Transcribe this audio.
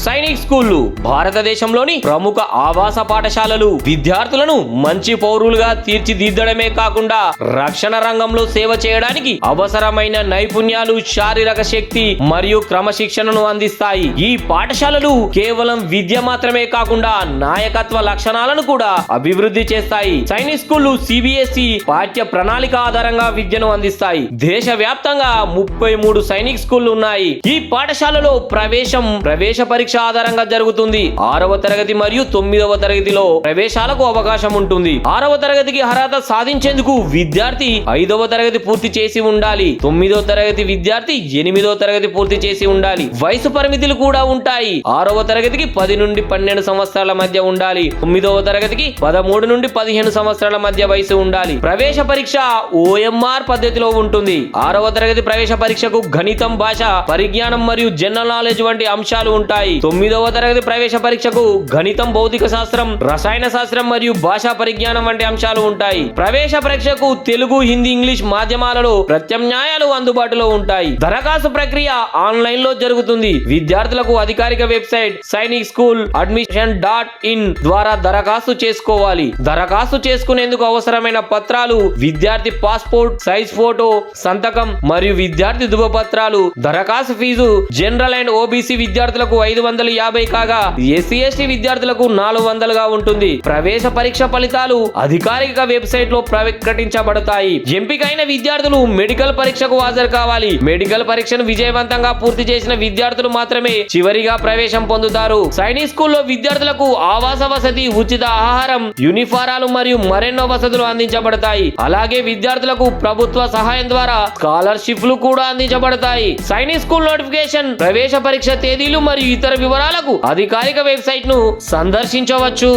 సైనిక్ స్కూళ్లు భారతదేశంలోని ప్రముఖ ఆవాస పాఠశాలలు విద్యార్థులను మంచి పౌరులుగా తీర్చిదిద్దడమే కాకుండా రక్షణ రంగంలో సేవ చేయడానికి అవసరమైన నైపుణ్యాలు, శారీరక శక్తి మరియు క్రమశిక్షణను అందిస్తాయి. ఈ పాఠశాలలు కేవలం విద్య మాత్రమే కాకుండా నాయకత్వ లక్షణాలను కూడా అభివృద్ధి చేస్తాయి. సైనిక్ స్కూళ్లు సిబిఎస్ఈ పాఠ్య ప్రణాళిక ఆధారంగా విద్యను అందిస్తాయి. దేశవ్యాప్తంగా 33 సైనిక్ స్కూళ్లు ఉన్నాయి. ఈ పాఠశాలలో ప్రవేశ పరీక్ష ఆధారంగా జరుగుతుంది. 6వ తరగతి మరియు 9వ తరగతిలో ప్రవేశాలకు అవకాశం ఉంటుంది. 6వ తరగతికి అర్హత సాధించేందుకు విద్యార్థి 5వ తరగతి పూర్తి చేసి ఉండాలి. 9వ తరగతి విద్యార్థి 8వ తరగతి పూర్తి చేసి ఉండాలి. వయసు పరిమితులు కూడా ఉంటాయి. 6వ తరగతికి 10 నుండి 12 సంవత్సరాల మధ్య ఉండాలి. 9వ తరగతికి 13 నుండి 15 సంవత్సరాల మధ్య వయసు ఉండాలి. ప్రవేశ పరీక్ష OMR పద్ధతిలో ఉంటుంది. 6వ తరగతి ప్రవేశ పరీక్షకు గణితం, భాష పరిజ్ఞానం మరియు జనరల్ నాలెడ్జ్ వంటి అంశాలు ఉంటాయి. 9వ తరగతి ప్రవేశ పరీక్షకు గణితం, భౌతిక శాస్త్రం, రసాయన శాస్త్రం మరియు భాషా పరిజ్ఞానం వంటి అంశాలు ఉంటాయి. ప్రవేశ పరీక్షకు తెలుగు, హిందీ, ఇంగ్లీష్ మాధ్యమాలలో ప్రత్యామ్నాయాలు అందుబాటులో ఉంటాయి. దరఖాస్తు ప్రక్రియ ఆన్లైన్ లో జరుగుతుంది. విద్యార్థులకు అధికారిక వెబ్సైట్ sainikschooladmission.in ద్వారా దరఖాస్తు చేసుకోవాలి. దరఖాస్తు చేసుకునేందుకు అవసరమైన పత్రాలు విద్యార్థి పాస్పోర్ట్ సైజ్ ఫోటో, సంతకం మరియు విద్యార్థి ధృవపత్రాలు. దరఖాస్తు ఫీజు జనరల్ అండ్ ఓబీసీ విద్యార్థులకు 550 కాగా SC/ST విద్యార్థులకు 400గా ఉంటుంది. ప్రవేశ పరీక్ష ఫలితాలు అధికారిక వెబ్సైట్ లో ప్రకటించబడతాయి. ఎంపికైన విద్యార్థులు మెడికల్ పరీక్షకు హాజరు కావాలి. మెడికల్ పరీక్షను విజయవంతంగా పూర్తి చేసిన విద్యార్థులు మాత్రమే చివరిగా ప్రవేశం పొందుతారు. సైనిక్ స్కూల్లో విద్యార్థులకు ఆవాస వసతి, ఉచిత ఆహారం, యూనిఫారాలు మరియు మరెన్నో వసతులు అందించబడతాయి. అలాగే విద్యార్థులకు ప్రభుత్వ సహాయం ద్వారా స్కాలర్షిప్లు కూడా అందించబడతాయి. సైనిక్ స్కూల్ నోటిఫికేషన్, ప్రవేశ పరీక్ష తేదీలు మరియు ఇతర వివరాలకు అధికారిక వెబ్సైట్ ను సందర్శించవచ్చు.